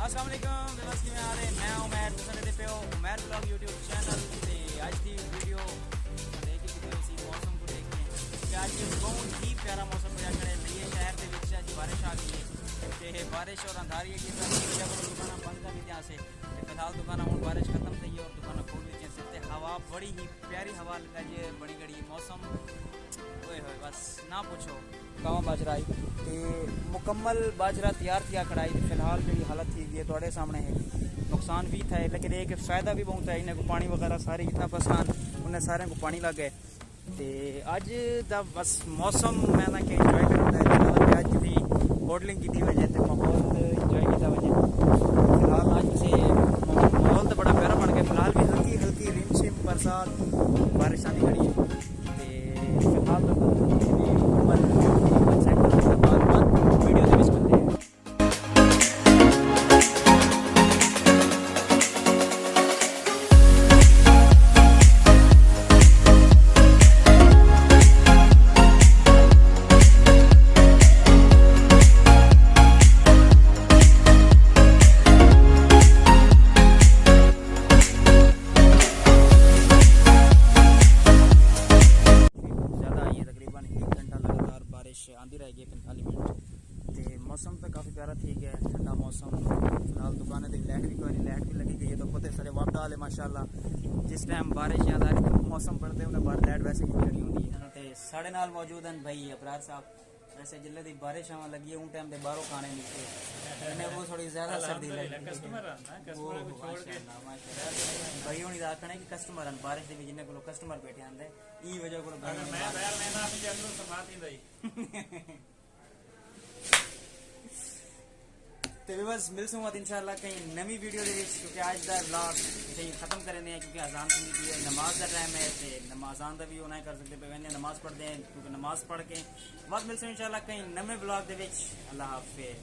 अस्सलाम वालेकुम व्यूअर्स, किवें हाल है? मैं उमैर तुसां दे पे हो उमैर ब्लॉग यूट्यूब चैनल ते अज दी वीडियो देख के वीडियो सी मौसम को देख के कि आज बहुत ही प्यारा मौसम होया खड़े लिए शहर दे विच अज बारिश आ गई है ते बारिश और अंधारी की वजह से दुकान बंद कर दी से ते फिलहाल दुकान हुन बारिश खत्म थई है और दुकान खोल दी से ते हवा बड़ी ही प्यारी हवा लगी है, बड़ी घड़ी मौसम ओए होए बस ना पूछो। गाँव बाजरा आई ते मुकम्मल बाजरा तैयार किया खड़ाई ते फिलहाल जी हालत थी है थोड़े सामने है। नुकसान भी था लेकिन एक फ़ायदा भी बहुत है, इन्हें को पानी वगैरह सारे जितना फसान उन्हें सारे को पानी लग गए ते अज दा बस मौसम मैं ना कि इंजॉय करना अज भी होटलिंग की वजह से माहौल इंजॉय किया वजह फिलहाल अज से माहौल तो बड़ा प्यारा बन गया। फिलहाल भी हल्की हल्की रिमझिम बरसात बारिश आने खड़ी है ते फिलहाल तो वीडियो से मिस करते हैं। आंधी रहेगी 45 मिनट ते मौसम तो काफ़ी प्यारा ठीक है, ठंडा मौसम। फिलहाल दुकानें तो लाइट भी लगी गई है तो पता सारे वक्त हाल है माशाल्लाह। जिस टाइम बारिश या मौसम पड़ते हैं उन्हें बाहर लाइट वैसे ही खड़ी होती है ते साढ़े नाल मौजूद हैं भाई अबरार साहब। वैसे जिले की बारिश आवन लगी है उन टाइम के बाहरों खाने निकले इन्हें वो थोड़ी ज़्यादा सर्दी लगी भाई हूँ आखना कि कस्टमर बारिश के जिन्हें को कस्टमर बैठे आते ई वजह को तो बस मिलसूँ इंशाल्लाह कहीं नवी वीडियो क्योंकि आज का ब्लॉग कहीं खत्म करने क्योंकि अजान सुनी थी नमाज का टाइम है तो नमाजान का भी होना कर सकते पे नमाज पढ़ते हैं क्योंकि नमाज पढ़ के बाद मिलसूँ इंशाल्लाह कहीं नवे ब्लॉग अल्लाह हाफिज।